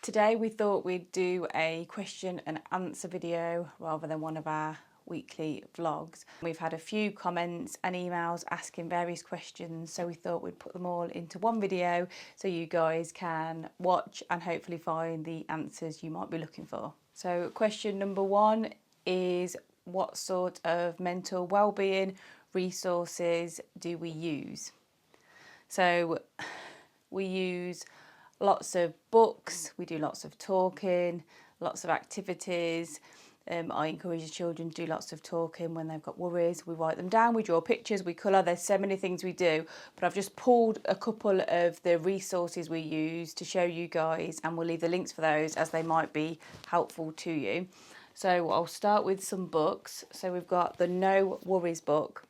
Today we thought we'd do a question and answer video rather than one of our weekly vlogs. We've had a few comments and emails asking various questions, so we thought we'd put them all into one video so you guys can watch and hopefully find the answers you might be looking for. So question number one is, what sort of mental wellbeing resources do we use? So we use lots of books, we do lots of talking, lots of activities. I encourage the children to do lots of talking when they've got worries. We write them down, we draw pictures, we colour. There's so many things we do, but I've just pulled a couple of the resources we use to show you guys, and we'll leave the links for those as they might be helpful to you. So I'll start with some books. So we've got the No Worries book,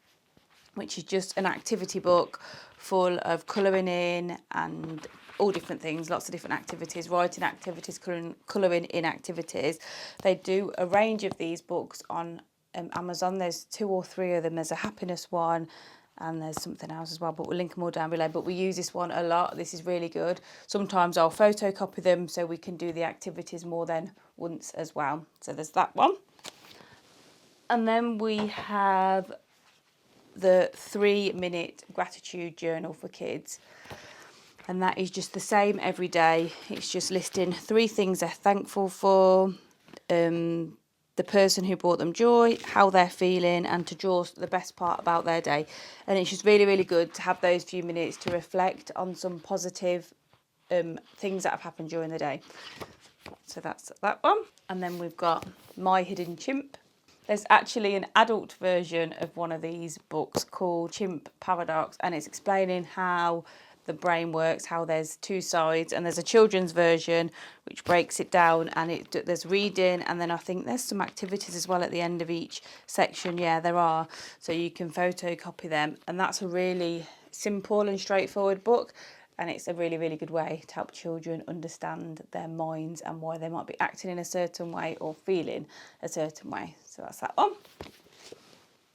which is just an activity book full of colouring in and all different things, lots of different activities, writing activities, colouring in activities. They do a range of these books on Amazon. There's 2 or 3 of them. There's a happiness one and there's something else as well, but we'll link them all down below. But we use this one a lot. This is really good. Sometimes I'll photocopy them so we can do the activities more than once as well. So there's that one. And then we have the 3-minute gratitude journal for kids, and that is just the same every day. It's just listing 3 things they're thankful for, the person who brought them joy, how they're feeling, and to draw the best part about their day. And it's just really, really good to have those few minutes to reflect on some positive things that have happened during the day. So that's that one. And then we've got My Hidden Chimp. There's actually an adult version of one of these books called Chimp Paradox, and it's explaining how the brain works, how there's 2 sides, and there's a children's version which breaks it down, and there's reading, and then I think there's some activities as well at the end of each section. Yeah, there are, so you can photocopy them, and that's a really simple and straightforward book, and it's a really, really good way to help children understand their minds and why they might be acting in a certain way or feeling a certain way. So that's that one.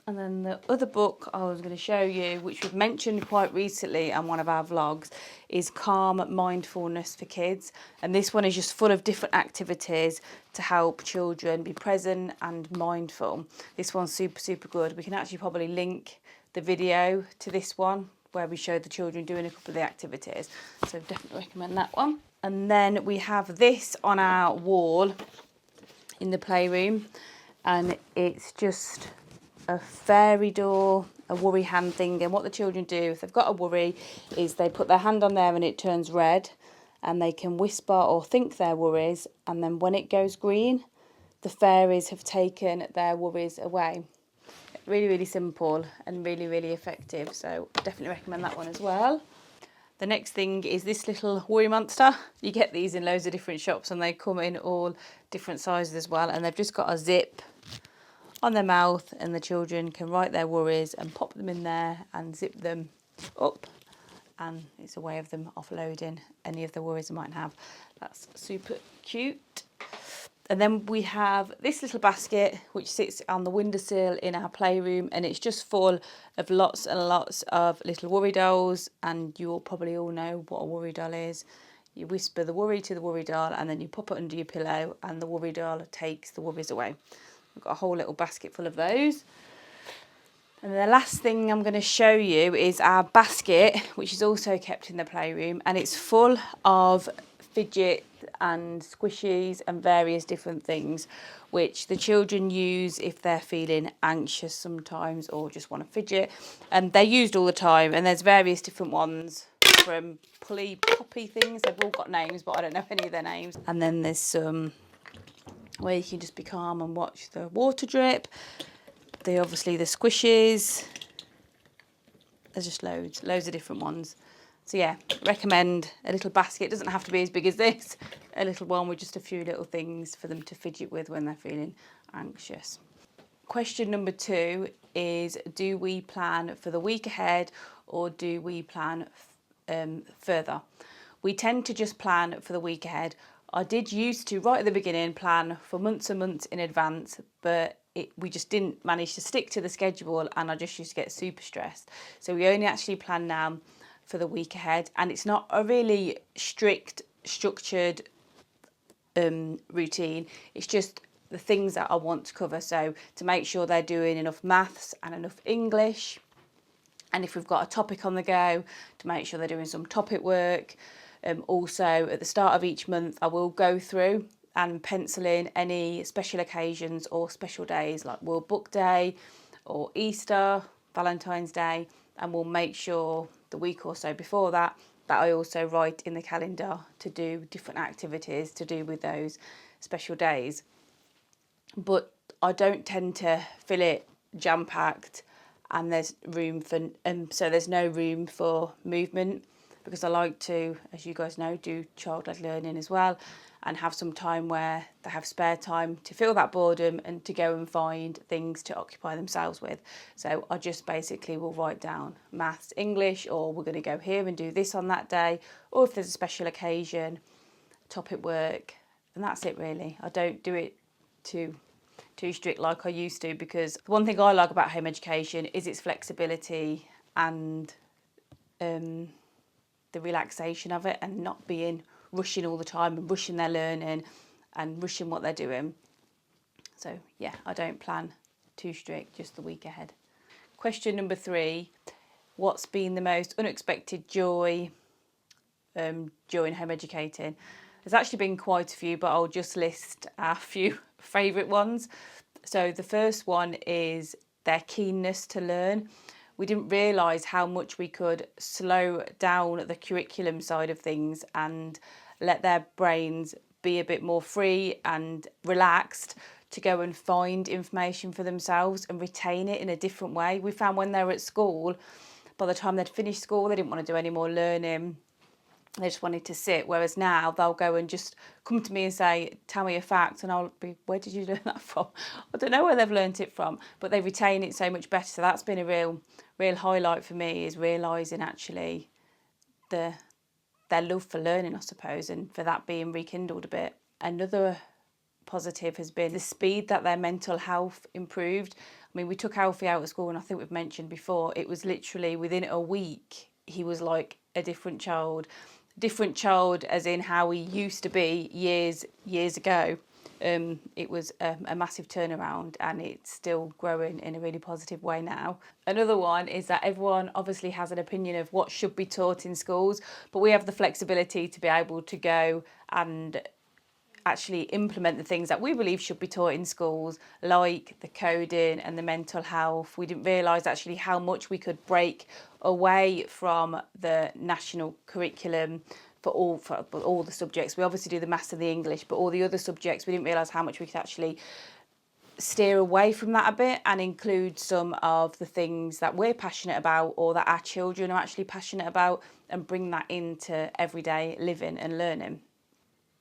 And then the other book I was going to show you, which we've mentioned quite recently on one of our vlogs, is Calm Mindfulness for Kids. And this one is just full of different activities to help children be present and mindful. This one's super, super good. We can actually probably link the video to this one where we showed the children doing a couple of the activities. So definitely recommend that one. And then we have this on our wall in the playroom, and it's just a fairy door, a worry hand thing. And what the children do if they've got a worry is they put their hand on there and it turns red, and they can whisper or think their worries, and then when it goes green, the fairies have taken their worries away. Really, really simple and really, really effective, so definitely recommend that one as well. The next thing is this little worry monster. You get these in loads of different shops and they come in all different sizes as well, and they've just got a zip on their mouth, and the children can write their worries and pop them in there and zip them up, and it's a way of them offloading any of the worries they might have. That's super cute. And then we have this little basket which sits on the windowsill in our playroom, and it's just full of lots and lots of little worry dolls, and you all probably all know what a worry doll is. You whisper the worry to the worry doll and then you pop it under your pillow and the worry doll takes the worries away. We've got a whole little basket full of those. And the last thing I'm going to show you is our basket, which is also kept in the playroom, and it's full of fidget and squishies and various different things which the children use if they're feeling anxious sometimes or just want to fidget, and they're used all the time. And there's various different ones, from pulley poppy things, they've all got names but I don't know any of their names, and then there's some where you can just be calm and watch the water drip. Obviously the squishes, there's just loads of different ones. So yeah, recommend a little basket. It doesn't have to be as big as this, a little one with just a few little things for them to fidget with when they're feeling anxious. Question number 2 is, do we plan for the week ahead or do we plan further? We tend to just plan for the week ahead. I did used to, right at the beginning, plan for months and months in advance, but we just didn't manage to stick to the schedule, and I just used to get super stressed. So we only actually plan now for the week ahead, and it's not a really strict, structured routine. It's just the things that I want to cover. So to make sure they're doing enough maths and enough English. And if we've got a topic on the go, to make sure they're doing some topic work. Also, at the start of each month, I will go through and pencil in any special occasions or special days like World Book Day or Easter, Valentine's Day, and we'll make sure the week or so before that I also write in the calendar to do different activities to do with those special days. But I don't tend to fill it jam-packed and there's room for so there's no room for movement, because I like to, as you guys know, do child-led learning as well and have some time where they have spare time to feel that boredom and to go and find things to occupy themselves with. So I just basically will write down maths, English, or we're going to go here and do this on that day, or if there's a special occasion, topic work, and that's it really. I don't do it too strict like I used to, because the one thing I like about home education is its flexibility and the relaxation of it, and not being rushing all the time and rushing their learning and rushing what they're doing. So yeah, I don't plan too strict, just the week ahead. Question number 3, what's been the most unexpected joy during home educating? There's actually been quite a few, but I'll just list a few favourite ones. So the first one is their keenness to learn. We didn't realise how much we could slow down the curriculum side of things and let their brains be a bit more free and relaxed to go and find information for themselves and retain it in a different way. We found when they were at school, by the time they'd finished school, they didn't want to do any more learning. They just wanted to sit, whereas now they'll go and just come to me and say, tell me a fact, and I'll be, where did you learn that from? I don't know where they've learnt it from, but they retain it so much better. So that's been a real highlight for me, is realising actually their love for learning, I suppose, and for that being rekindled a bit. Another positive has been the speed that their mental health improved. I mean, we took Alfie out of school, and I think we've mentioned before, it was literally within a week, he was like a different child as in how he used to be years ago. It was a massive turnaround, and it's still growing in a really positive way now. Another one is that everyone obviously has an opinion of what should be taught in schools, but we have the flexibility to be able to go and actually implement the things that we believe should be taught in schools, like the coding and the mental health. We didn't realise actually how much we could break away from the national curriculum for all the subjects. We obviously do the maths and the English, but all the other subjects, we didn't realise how much we could actually steer away from that a bit and include some of the things that we're passionate about or that our children are actually passionate about, and bring that into everyday living and learning.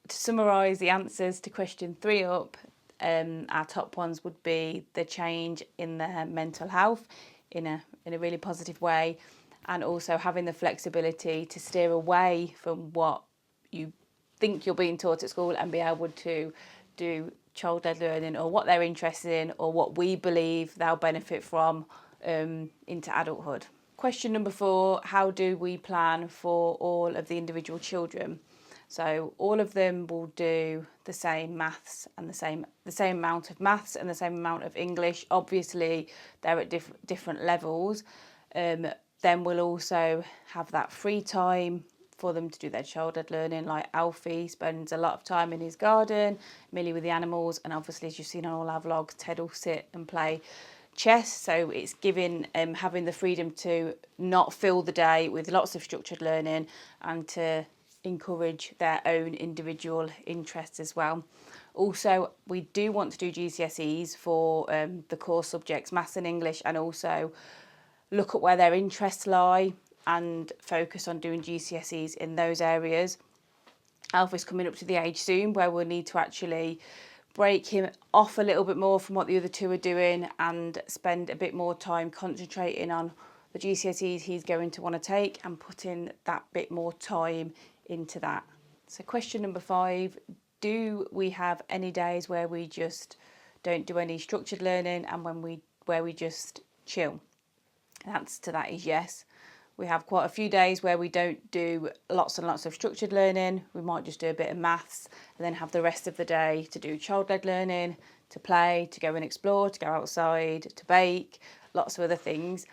To summarise the answers to question 3 up, our top ones would be the change in their mental health in a really positive way, and also having the flexibility to steer away from what you think you're being taught at school and be able to do child-led learning, or what they're interested in, or what we believe they'll benefit from into adulthood. Question number 4, how do we plan for all of the individual children? So all of them will do the same maths and the same amount of maths and the same amount of English. Obviously, they're at different levels. Then we'll also have that free time for them to do their child-led learning. Like Alfie spends a lot of time in his garden, Millie with the animals, and obviously, as you've seen on all our vlogs, Ted will sit and play chess. So it's giving having the freedom to not fill the day with lots of structured learning, and to encourage their own individual interests as well. Also, we do want to do GCSEs for the core subjects, maths and English, and also look at where their interests lie and focus on doing GCSEs in those areas. Alfie's coming up to the age soon where we'll need to actually break him off a little bit more from what the other two are doing and spend a bit more time concentrating on the GCSEs he's going to want to take, and putting that bit more time into that. So question number 5, do we have any days where we just don't do any structured learning and where we just chill? The answer to that is yes. We have quite a few days where we don't do lots and lots of structured learning. We might just do a bit of maths and then have the rest of the day to do child-led learning, to play, to go and explore, to go outside, to bake, lots of other things.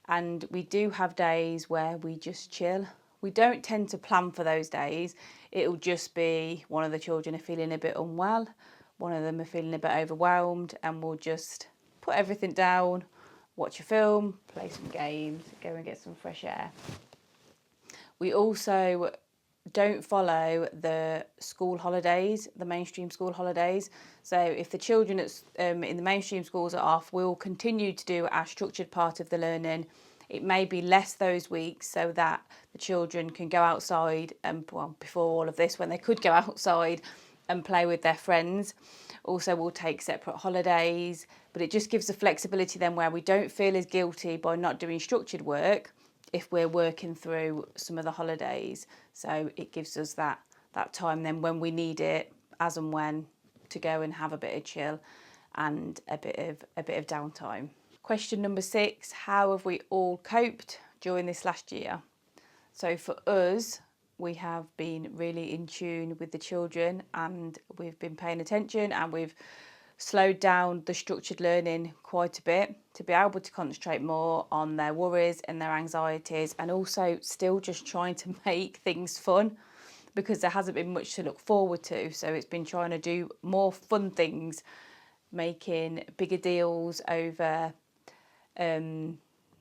And we do have days where we just chill. We don't tend to plan for those days. It'll just be one of the children are feeling a bit unwell, one of them are feeling a bit overwhelmed, and we'll just put everything down, watch a film, play some games, go and get some fresh air. We also don't follow the school holidays, the mainstream school holidays. So if the children in the mainstream schools are off, we'll continue to do our structured part of the learning. It may be less those weeks so that the children can go outside and, well, before all of this, when they could go outside and play with their friends. Also, we'll take separate holidays, but it just gives the flexibility then where we don't feel as guilty by not doing structured work if we're working through some of the holidays. So it gives us that time then when we need it, as and when, to go and have a bit of chill and a bit of downtime. Question number 6, how have we all coped during this last year? So for us, we have been really in tune with the children, and we've been paying attention, and we've slowed down the structured learning quite a bit to be able to concentrate more on their worries and their anxieties, and also still just trying to make things fun because there hasn't been much to look forward to. So it's been trying to do more fun things, making bigger deals over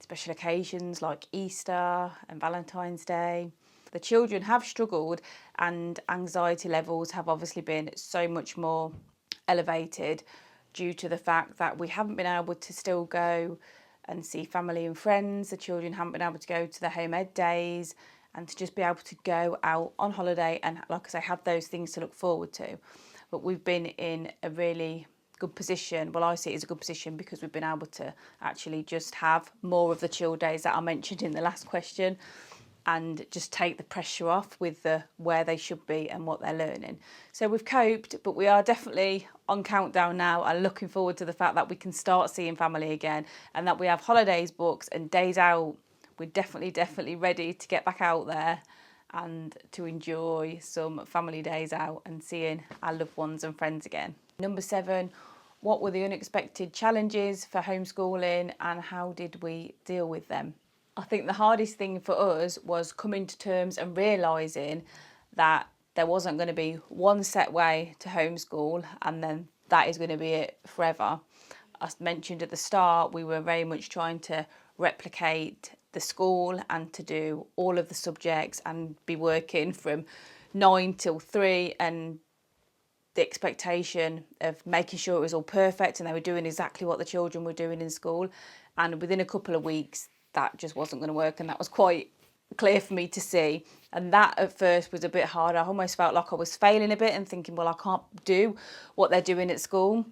special occasions like Easter and Valentine's Day. The children have struggled, and anxiety levels have obviously been so much more elevated due to the fact that we haven't been able to still go and see family and friends. The children haven't been able to go to the home ed days and to just be able to go out on holiday and, like I say, have those things to look forward to. But we've been in a really good position. Well, I see it as a good position because we've been able to actually just have more of the chill days that I mentioned in the last question, and just take the pressure off with where they should be and what they're learning. So we've coped, but we are definitely on countdown now and looking forward to the fact that we can start seeing family again and that we have holidays booked and days out. We're definitely ready to get back out there and to enjoy some family days out and seeing our loved ones and friends again. Number 7, what were the unexpected challenges for homeschooling and how did we deal with them? I think the hardest thing for us was coming to terms and realising that there wasn't going to be one set way to homeschool and then that is going to be it forever. As mentioned at the start, we were very much trying to replicate the school and to do all of the subjects and be working from 9 till 3, and the expectation of making sure it was all perfect and they were doing exactly what the children were doing in school. And within a couple of weeks, that just wasn't going to work, and that was quite clear for me to see. And that at first was a bit hard. I almost felt like I was failing a bit and thinking, well, I can't do what they're doing at school.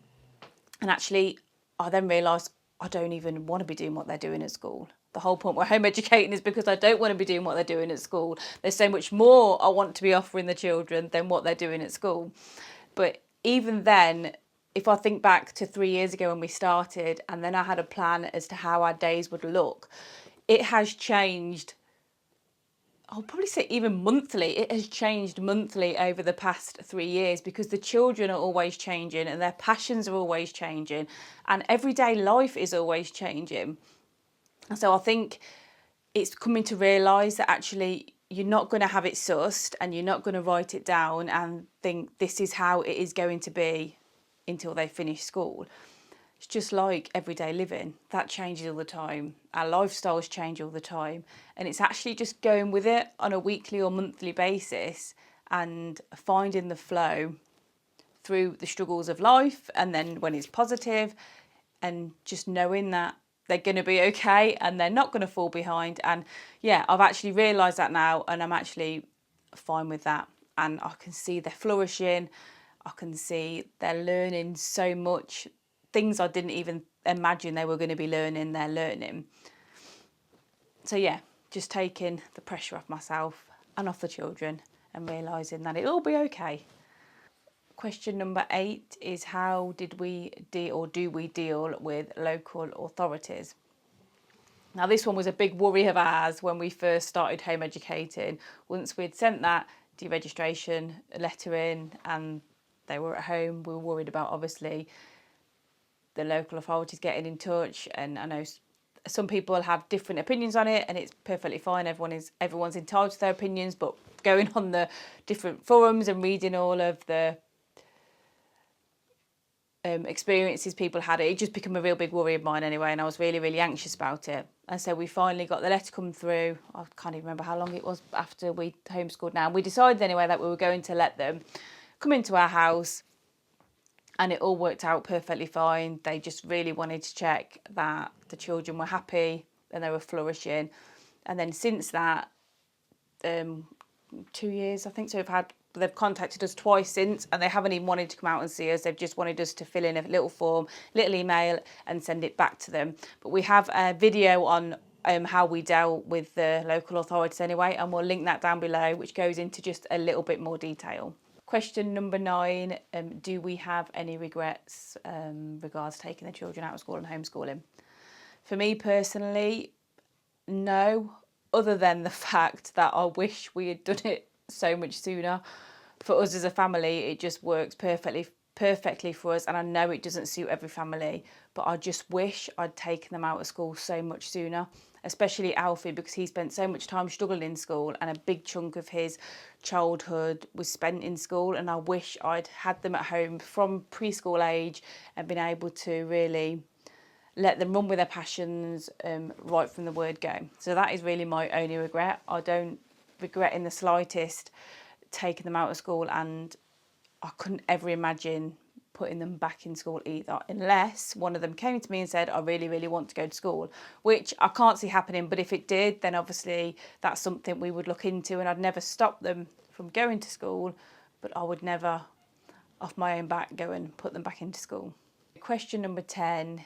And actually, I then realised I don't even want to be doing what they're doing at school. The whole point we're home educating is because I don't want to be doing what they're doing at school. There's so much more I want to be offering the children than what they're doing at school. But even then, if I think back to 3 years ago when we started, and then I had a plan as to how our days would look, it has changed. I'll probably say even monthly. It has changed monthly over the past 3 years because the children are always changing and their passions are always changing and everyday life is always changing. And so I think it's coming to realise that actually you're not going to have it sussed and you're not going to write it down and think this is how it is going to be until they finish school. It's just like everyday living. That changes all the time. Our lifestyles change all the time. And it's actually just going with it on a weekly or monthly basis and finding the flow through the struggles of life, and then when it's positive, and just knowing that they're going to be okay and they're not going to fall behind. And yeah, I've actually realised that now, and I'm actually fine with that. And I can see they're flourishing. I can see they're learning so much. Things I didn't even imagine they were going to be learning, they're learning. So yeah, just taking the pressure off myself and off the children and realising that it'll be okay. Question number 8 is how did we deal, or do we deal with local authorities? Now this one was a big worry of ours when we first started home educating. Once we'd sent that deregistration letter in and they were at home, we were worried about obviously the local authorities getting in touch. And I know some people have different opinions on it, and it's perfectly fine. Everyone's entitled to their opinions, but going on the different forums and reading all of the experiences people had, it just became a real big worry of mine anyway, and I was really, really anxious about it. And so we finally got the letter come through. I can't even remember how long it was after we homeschooled now. We decided anyway that we were going to let them come into our house, and it all worked out perfectly fine. They just really wanted to check that the children were happy and they were flourishing. And then since that, 2 years, I think, so they've contacted us twice since, and they haven't even wanted to come out and see us. They've just wanted us to fill in a little form, little email, and send it back to them. But we have a video on how we dealt with the local authorities anyway, and we'll link that down below, which goes into just a little bit more detail. Question number 9, do we have any regrets regards taking the children out of school and homeschooling? For me personally, no, other than the fact that I wish we had done it so much sooner. For us as a family, it just works perfectly for us, and I know it doesn't suit every family, but I just wish I'd taken them out of school so much sooner, especially Alfie, because he spent so much time struggling in school, and a big chunk of his childhood was spent in school, and I wish I'd had them at home from preschool age and been able to really let them run with their passions right from the word go. So that is really my only regret. I don't regret in the slightest taking them out of school, and I couldn't ever imagine putting them back in school either, unless one of them came to me and said, I really, really want to go to school, which I can't see happening. But if it did, then obviously that's something we would look into, and I'd never stop them from going to school, but I would never, off my own back, go and put them back into school. Question number 10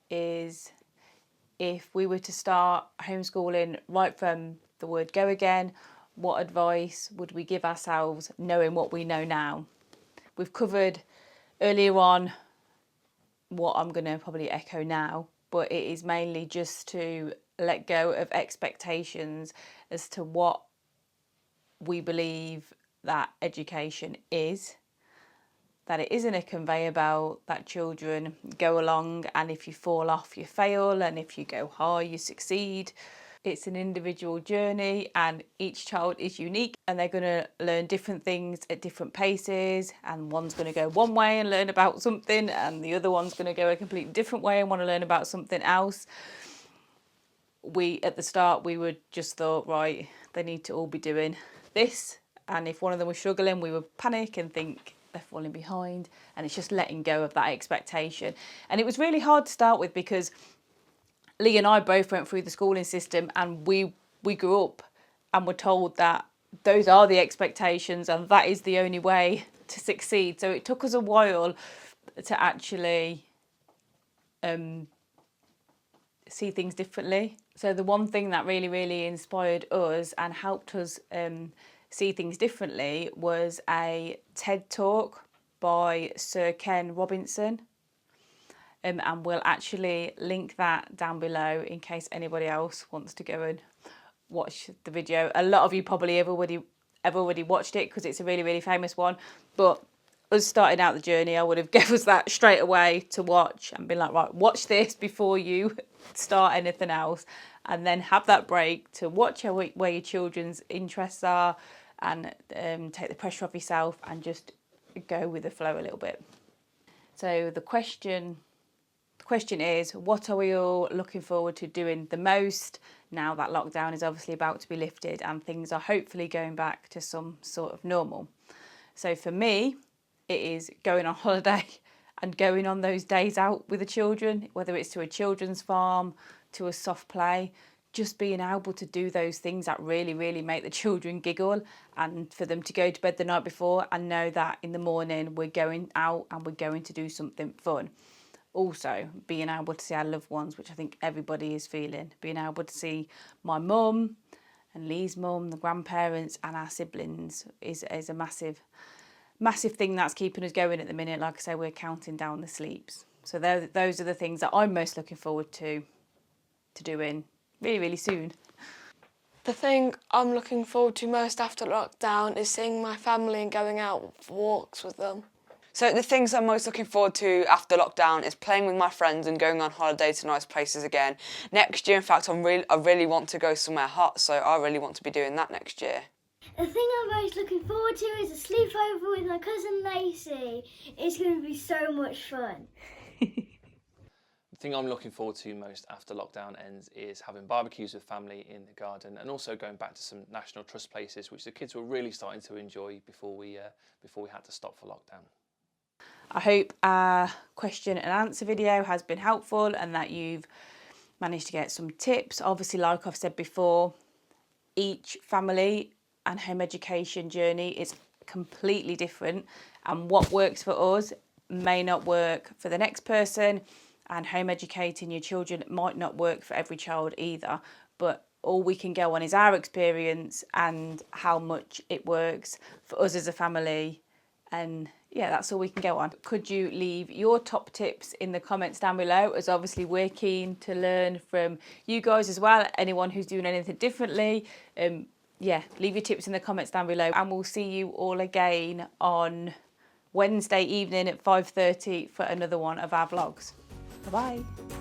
is, if we were to start homeschooling right from the word go again, what advice would we give ourselves knowing what we know now? We've covered earlier on what I'm going to probably echo now, but it is mainly just to let go of expectations as to what we believe that education is, that it isn't a conveyor belt, that children go along and if you fall off you fail, and if you go high you succeed. It's an individual journey, and each child is unique, and they're going to learn different things at different paces, and one's going to go one way and learn about something, and the other one's going to go a completely different way and want to learn about something else. At the start, we would just thought, right, they need to all be doing this, and if one of them was struggling, we would panic and think they're falling behind, and it's just letting go of that expectation. And it was really hard to start with, because Lee and I both went through the schooling system, and we grew up and were told that those are the expectations and that is the only way to succeed. So it took us a while to actually see things differently. So the one thing that really, really inspired us and helped us see things differently was a TED talk by Sir Ken Robinson. And we'll actually link that down below in case anybody else wants to go and watch the video. A lot of you probably have already watched it, because it's a really, really famous one. But us starting out the journey, I would have given us that straight away to watch and been like, right, watch this before you start anything else, and then have that break to watch where your children's interests are, and take the pressure off yourself and just go with the flow a little bit. So the question is, what are we all looking forward to doing the most now that lockdown is obviously about to be lifted and things are hopefully going back to some sort of normal? So for me, it is going on holiday and going on those days out with the children, whether it's to a children's farm, to a soft play, just being able to do those things that really, really make the children giggle, and for them to go to bed the night before and know that in the morning we're going out and we're going to do something fun. Also, being able to see our loved ones, which I think everybody is feeling, being able to see my mum and Lee's mum, the grandparents and our siblings is a massive thing that's keeping us going at the minute. Like I say, we're counting down the sleeps. So those are the things that I'm most looking forward to doing really, really soon. The thing I'm looking forward to most after lockdown is seeing my family and going out for walks with them. So the things I'm most looking forward to after lockdown is playing with my friends and going on holiday to nice places again. Next year, in fact, I really want to go somewhere hot, so I really want to be doing that next year. The thing I'm most looking forward to is a sleepover with my cousin Lacey. It's going to be so much fun. The thing I'm looking forward to most after lockdown ends is having barbecues with family in the garden, and also going back to some National Trust places, which the kids were really starting to enjoy before we had to stop for lockdown. I hope our question and answer video has been helpful and that you've managed to get some tips. Obviously, like I've said before, each family and home education journey is completely different, and what works for us may not work for the next person, and home educating your children might not work for every child either. But all we can go on is our experience and how much it works for us as a family. And yeah, that's all we can go on. Could you leave your top tips in the comments down below, as obviously we're keen to learn from you guys as well, anyone who's doing anything differently. Yeah, leave your tips in the comments down below, and we'll see you all again on Wednesday evening at 5:30 for another one of our vlogs. Bye-bye.